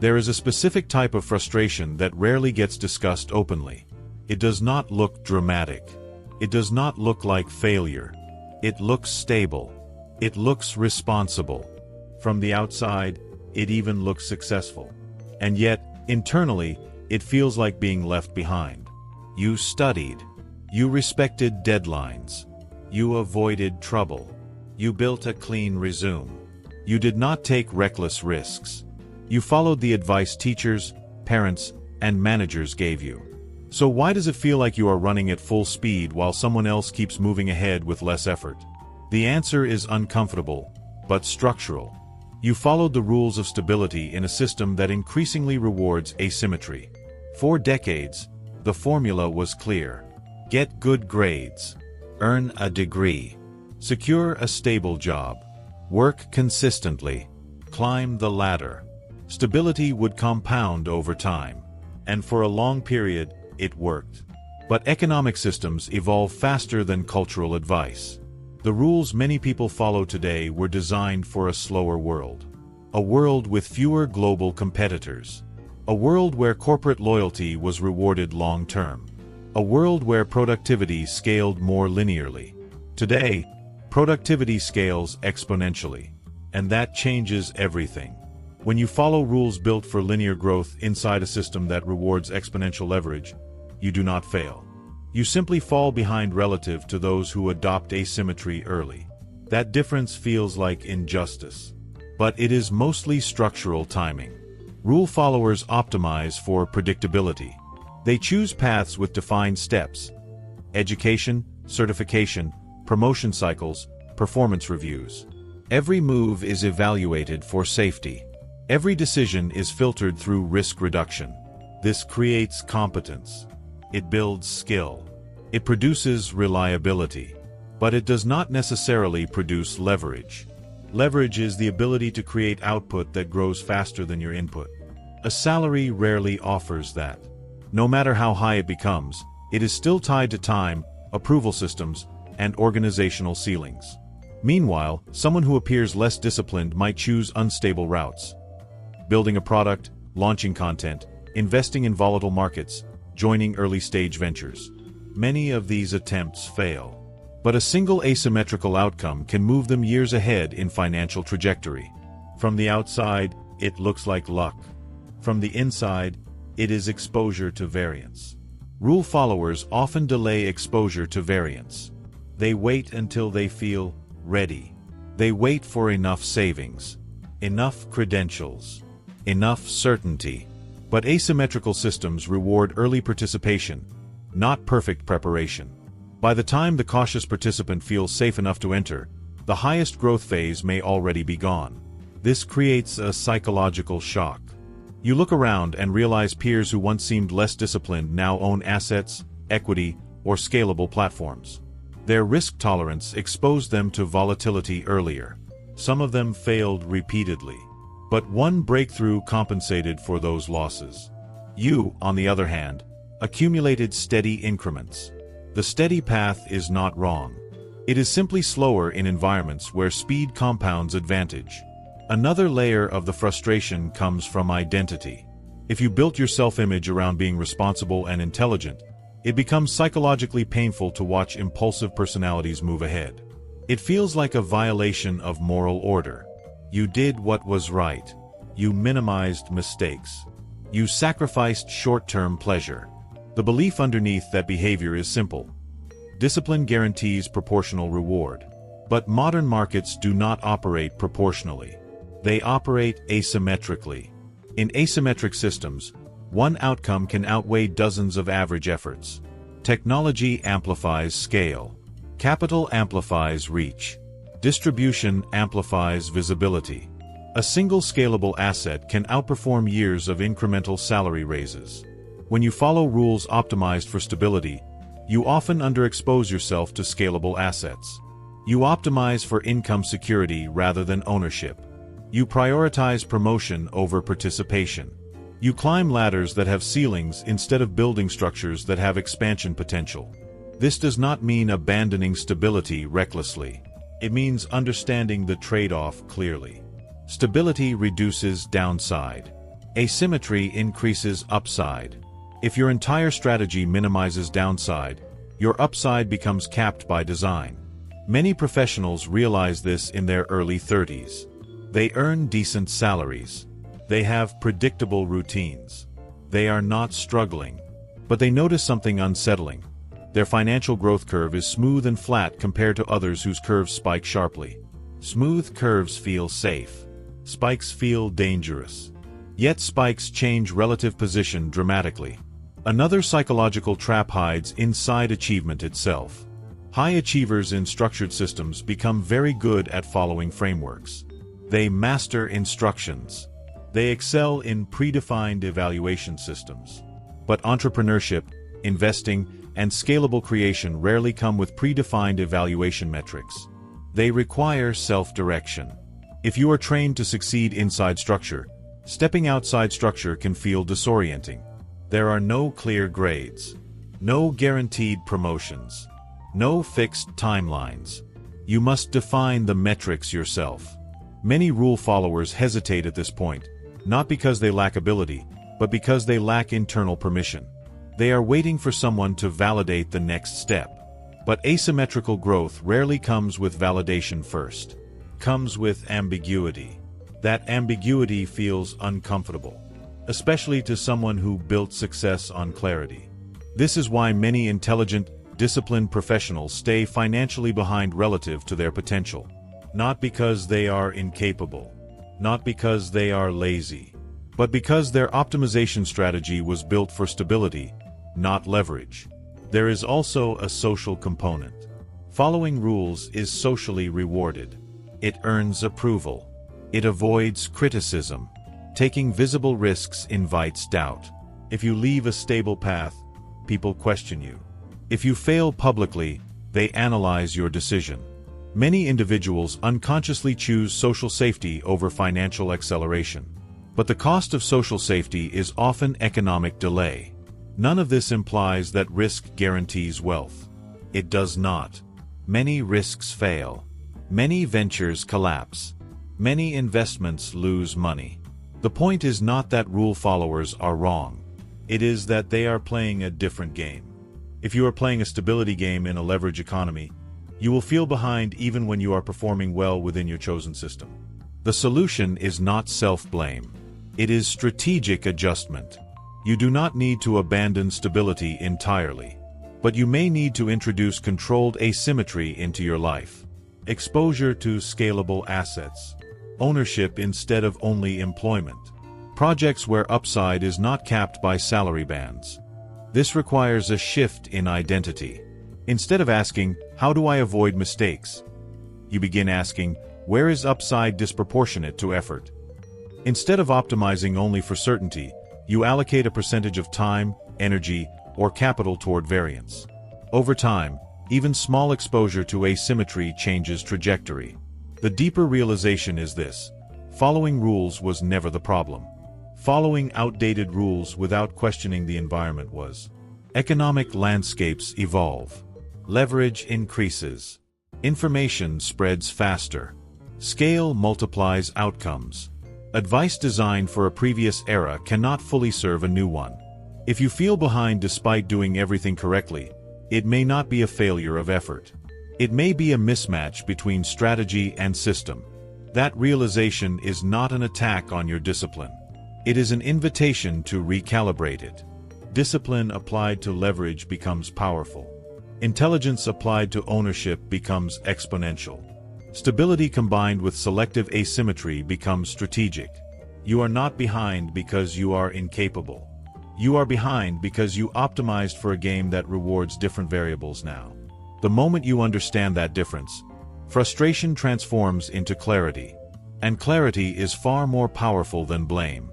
There is a specific type of frustration that rarely gets discussed openly. It does not look dramatic. It does not look like failure. It looks stable. It looks responsible. From the outside, it even looks successful. And yet, internally, it feels like being left behind. You studied. You respected deadlines. You avoided trouble. You built a clean resume. You did not take reckless risks. You followed the advice teachers, parents, and managers gave you. So why does it feel like you are running at full speed while someone else keeps moving ahead with less effort? The answer is uncomfortable, but structural. You followed the rules of stability in a system that increasingly rewards asymmetry. For decades, the formula was clear. Get good grades. Earn a degree. Secure a stable job. Work consistently. Climb the ladder. Stability would compound over time. And for a long period, it worked. But economic systems evolve faster than cultural advice. The rules many people follow today were designed for a slower world. A world with fewer global competitors. A world where corporate loyalty was rewarded long-term. A world where productivity scaled more linearly. Today, productivity scales exponentially. And that changes everything. When you follow rules built for linear growth inside a system that rewards exponential leverage, you do not fail. You simply fall behind relative to those who adopt asymmetry early. That difference feels like injustice. But it is mostly structural timing. Rule followers optimize for predictability. They choose paths with defined steps: education, certification, promotion cycles, performance reviews. Every move is evaluated for safety. Every decision is filtered through risk reduction. This creates competence. It builds skill. It produces reliability. But it does not necessarily produce leverage. Leverage is the ability to create output that grows faster than your input. A salary rarely offers that. No matter how high it becomes, it is still tied to time, approval systems, and organizational ceilings. Meanwhile, someone who appears less disciplined might choose unstable routes. Building a product, launching content, investing in volatile markets, joining early-stage ventures. Many of these attempts fail. But a single asymmetrical outcome can move them years ahead in financial trajectory. From the outside, it looks like luck. From the inside, it is exposure to variance. Rule followers often delay exposure to variance. They wait until they feel ready. They wait for enough savings, enough credentials, enough certainty. But asymmetrical systems reward early participation, not perfect preparation. By the time the cautious participant feels safe enough to enter, the highest growth phase may already be gone. This creates a psychological shock. You look around and realize peers who once seemed less disciplined now own assets, equity, or scalable platforms. Their risk tolerance exposed them to volatility earlier. Some of them failed repeatedly. But one breakthrough compensated for those losses. You, on the other hand, accumulated steady increments. The steady path is not wrong. It is simply slower in environments where speed compounds advantage. Another layer of the frustration comes from identity. If you built your self-image around being responsible and intelligent, it becomes psychologically painful to watch impulsive personalities move ahead. It feels like a violation of moral order. You did what was right. You minimized mistakes. You sacrificed short-term pleasure. The belief underneath that behavior is simple. Discipline guarantees proportional reward. But modern markets do not operate proportionally. They operate asymmetrically. In asymmetric systems, one outcome can outweigh dozens of average efforts. Technology amplifies scale. Capital amplifies reach. Distribution amplifies visibility. A single scalable asset can outperform years of incremental salary raises. When you follow rules optimized for stability, you often underexpose yourself to scalable assets. You optimize for income security rather than ownership. You prioritize promotion over participation. You climb ladders that have ceilings instead of building structures that have expansion potential. This does not mean abandoning stability recklessly. It means understanding the trade-off clearly. Stability reduces downside. Asymmetry increases upside. If your entire strategy minimizes downside, your upside becomes capped by design. Many professionals realize this in their early 30s. They earn decent salaries. They have predictable routines. They are not struggling. But they notice something unsettling. Their financial growth curve is smooth and flat compared to others whose curves spike sharply. Smooth curves feel safe. Spikes feel dangerous. Yet spikes change relative position dramatically. Another psychological trap hides inside achievement itself. High achievers in structured systems become very good at following frameworks. They master instructions. They excel in predefined evaluation systems. But entrepreneurship, investing, and scalable creation rarely come with predefined evaluation metrics. They require self-direction. If you are trained to succeed inside structure, stepping outside structure can feel disorienting. There are no clear grades, no guaranteed promotions, no fixed timelines. You must define the metrics yourself. Many rule followers hesitate at this point, not because they lack ability, but because they lack internal permission. They are waiting for someone to validate the next step. But asymmetrical growth rarely comes with validation first. Comes with ambiguity. That ambiguity feels uncomfortable, especially to someone who built success on clarity. This is why many intelligent, disciplined professionals stay financially behind relative to their potential. Not because they are incapable, not because they are lazy, but because their optimization strategy was built for stability, not leverage. There is also a social component. Following rules is socially rewarded. It earns approval. It avoids criticism. Taking visible risks invites doubt. If you leave a stable path, people question you. If you fail publicly, they analyze your decision. Many individuals unconsciously choose social safety over financial acceleration. But the cost of social safety is often economic delay. None of this implies that risk guarantees wealth. It does not. Many risks fail. Many ventures collapse. Many investments lose money. The point is not that rule followers are wrong. It is that they are playing a different game. If you are playing a stability game in a leverage economy, you will feel behind even when you are performing well within your chosen system. The solution is not self-blame. It is strategic adjustment. You do not need to abandon stability entirely, but you may need to introduce controlled asymmetry into your life. Exposure to scalable assets. Ownership instead of only employment. Projects where upside is not capped by salary bands. This requires a shift in identity. Instead of asking, "How do I avoid mistakes?" you begin asking, "Where is upside disproportionate to effort?" Instead of optimizing only for certainty, you allocate a percentage of time, energy, or capital toward variance. Over time, even small exposure to asymmetry changes trajectory. The deeper realization is this: following rules was never the problem. Following outdated rules without questioning the environment was. Economic landscapes evolve. Leverage increases. Information spreads faster. Scale multiplies outcomes. Advice designed for a previous era cannot fully serve a new one. If you feel behind despite doing everything correctly, it may not be a failure of effort. It may be a mismatch between strategy and system. That realization is not an attack on your discipline. It is an invitation to recalibrate it. Discipline applied to leverage becomes powerful. Intelligence applied to ownership becomes exponential. Stability combined with selective asymmetry becomes strategic. You are not behind because you are incapable. You are behind because you optimized for a game that rewards different variables now. The moment you understand that difference, frustration transforms into clarity. And clarity is far more powerful than blame.